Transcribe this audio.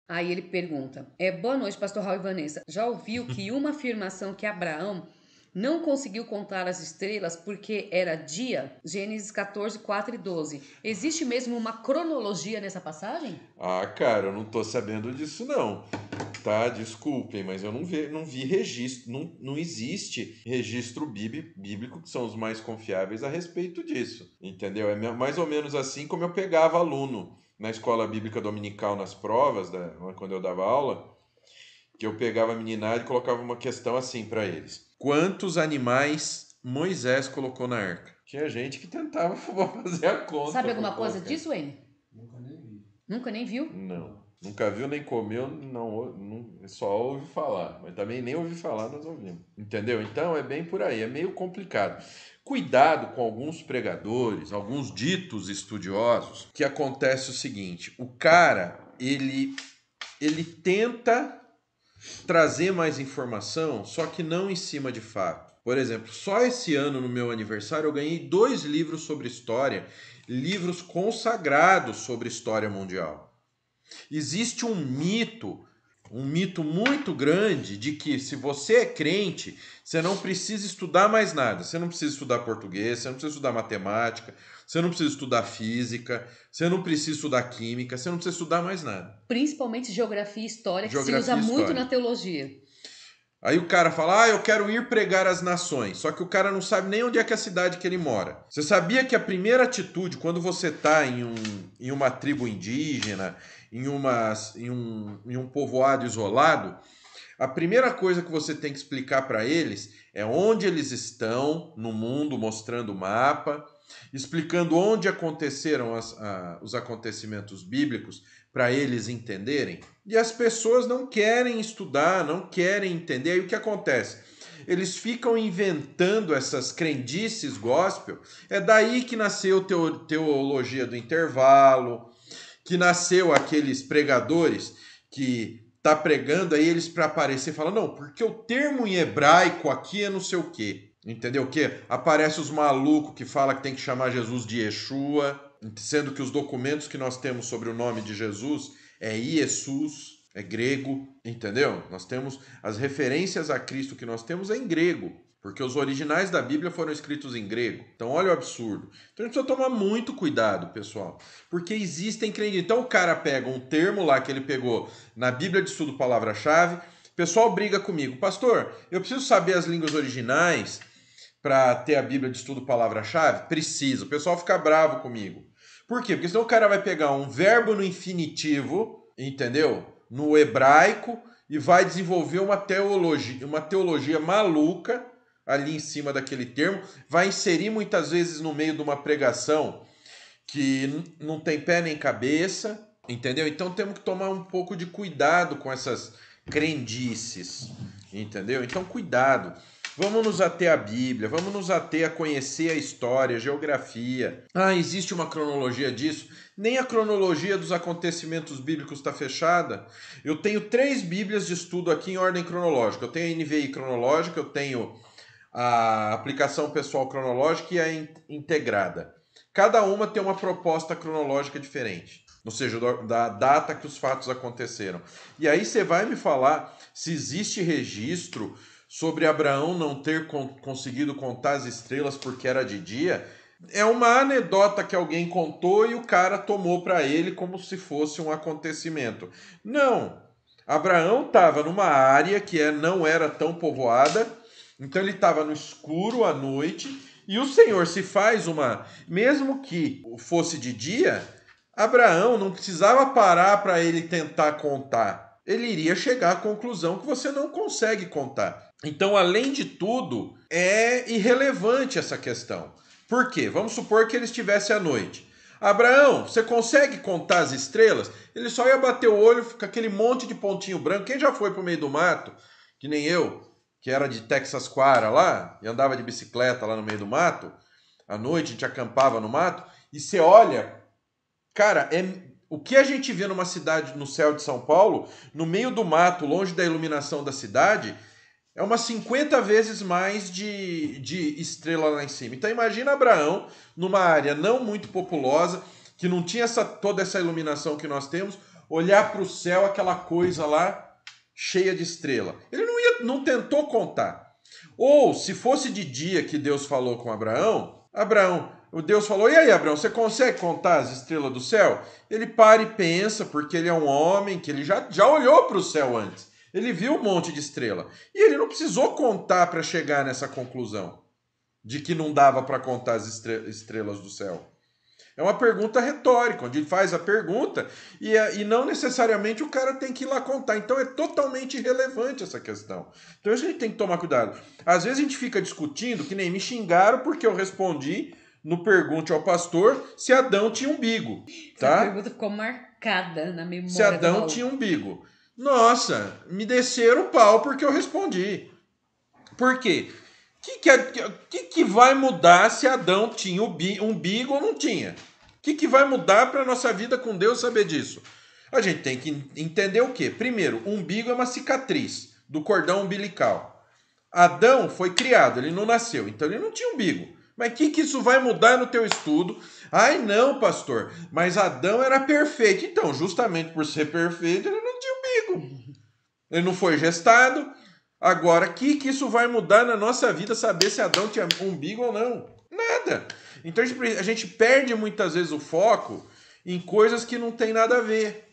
Aí ele pergunta: boa noite, pastor Raul e Vanessa. Já ouviu que uma afirmação que Abraão não conseguiu contar as estrelas porque era dia? Gênesis 14, 4 e 12. Existe mesmo uma cronologia nessa passagem? Ah, cara, eu não tô sabendo disso não. Tá, desculpem, mas eu não vi registro, não existe registro bíblico, que são os mais confiáveis a respeito disso, entendeu? É mais ou menos assim como eu pegava aluno na escola bíblica dominical nas provas, quando eu dava aula, que eu pegava a meninada e colocava uma questão assim para eles: quantos animais Moisés colocou na arca? Tinha gente que tentava fazer a conta Sabe para alguma coisa colocar. disso, Wayne? Nunca nem vi. Nunca nem viu? Não. Nunca viu nem comeu, não, só ouve falar. Mas também nem ouvi falar, nós ouvimos. Entendeu? Então é bem por aí, é meio complicado. Cuidado com alguns pregadores, alguns ditos estudiosos, que acontece o seguinte: o cara, ele tenta trazer mais informação, só que não em cima de fato. Por exemplo, só esse ano, no meu aniversário, eu ganhei 2 livros sobre história, livros consagrados sobre história mundial. Existe um mito muito grande de que se você é crente, você não precisa estudar mais nada. Você não precisa estudar português, você não precisa estudar matemática, você não precisa estudar física, você não precisa estudar química, você não precisa estudar mais nada. Principalmente geografia e história, que se usa Geografia e muito história. na teologia. Aí o cara fala, eu quero ir pregar às nações. Só que o cara não sabe nem onde é que é a cidade que ele mora. Você sabia que a primeira atitude, quando você está em uma tribo indígena, em um povoado isolado, a primeira coisa que você tem que explicar para eles é onde eles estão no mundo, mostrando o mapa, explicando onde aconteceram os acontecimentos bíblicos para eles entenderem. E as pessoas não querem estudar, não querem entender. Aí o que acontece? Eles ficam inventando essas crendices gospel. É daí que nasceu teologia do intervalo, que nasceu aqueles pregadores que tá pregando aí eles para aparecer falam, não, porque o termo em hebraico aqui é não sei o quê. Entendeu o quê? Aparece os malucos que fala que tem que chamar Jesus de Yeshua, sendo que os documentos que nós temos sobre o nome de Jesus é Iesus, é grego, entendeu? Nós temos as referências a Cristo que nós temos é em grego, porque os originais da Bíblia foram escritos em grego. Então olha o absurdo. Então a gente precisa tomar muito cuidado, pessoal, porque existem crentes. Então o cara pega um termo lá que ele pegou na Bíblia de Estudo Palavra-Chave, o pessoal briga comigo, pastor, eu preciso saber as línguas originais para ter a Bíblia de Estudo Palavra-Chave? Preciso. O pessoal fica bravo comigo. Por quê? Porque senão o cara vai pegar um verbo no infinitivo, entendeu? No hebraico, e vai desenvolver uma teologia maluca ali em cima daquele termo, vai inserir muitas vezes no meio de uma pregação que não tem pé nem cabeça, entendeu? Então temos que tomar um pouco de cuidado com essas crendices, entendeu? Então cuidado. Vamos nos ater à Bíblia, vamos nos ater a conhecer a história, a geografia. Ah, existe uma cronologia disso? Nem a cronologia dos acontecimentos bíblicos está fechada. Eu tenho 3 Bíblias de estudo aqui em ordem cronológica. Eu tenho a NVI cronológica, eu tenho a aplicação pessoal cronológica e a integrada. Cada uma tem uma proposta cronológica diferente, ou seja, da data que os fatos aconteceram. E aí você vai me falar se existe registro sobre Abraão não ter conseguido contar as estrelas porque era de dia. É uma anedota que alguém contou e o cara tomou para ele como se fosse um acontecimento. Não. Abraão estava numa área que não era tão povoada, então ele estava no escuro à noite e o Senhor se faz uma. Mesmo que fosse de dia, Abraão não precisava parar para ele tentar contar. Ele iria chegar à conclusão que você não consegue contar. Então, além de tudo, é irrelevante essa questão. Por quê? Vamos supor que ele estivesse à noite. Abraão, você consegue contar as estrelas? Ele só ia bater o olho com aquele monte de pontinho branco. Quem já foi para o meio do mato, que nem eu, que era de Texas Quara lá, e andava de bicicleta lá no meio do mato, à noite a gente acampava no mato, e você olha, cara, o que a gente vê numa cidade no céu de São Paulo, no meio do mato, longe da iluminação da cidade, é umas 50 vezes mais de estrela lá em cima. Então imagina Abraão, numa área não muito populosa, que não tinha toda essa iluminação que nós temos, olhar para o céu, aquela coisa lá cheia de estrela. Ele não tentou contar. Ou, se fosse de dia que Deus falou com Abraão, o Deus falou, e aí, Abraão, você consegue contar as estrelas do céu? Ele para e pensa, porque ele é um homem que ele já olhou para o céu antes. Ele viu um monte de estrela. E ele não precisou contar para chegar nessa conclusão de que não dava para contar as estrelas do céu. É uma pergunta retórica, onde ele faz a pergunta e não necessariamente o cara tem que ir lá contar. Então é totalmente irrelevante essa questão. Então a gente tem que tomar cuidado. Às vezes a gente fica discutindo, que nem me xingaram porque eu respondi no Pergunte ao Pastor se Adão tinha umbigo. Tá? Essa pergunta ficou marcada na memória. Se Adão tinha umbigo. Nossa, me desceram o pau porque eu respondi. Por quê? O que vai mudar se Adão tinha umbigo ou não tinha? O que vai mudar para a nossa vida com Deus saber disso? A gente tem que entender o quê? Primeiro, o umbigo é uma cicatriz do cordão umbilical. Adão foi criado, ele não nasceu, então ele não tinha umbigo. Mas o que isso vai mudar no teu estudo? Ai não, pastor, mas Adão era perfeito. Então, justamente por ser perfeito, ele não tinha umbigo. Ele não foi gestado. Agora, o que isso vai mudar na nossa vida saber se Adão tinha umbigo ou não? Nada. Então a gente perde muitas vezes o foco em coisas que não tem nada a ver.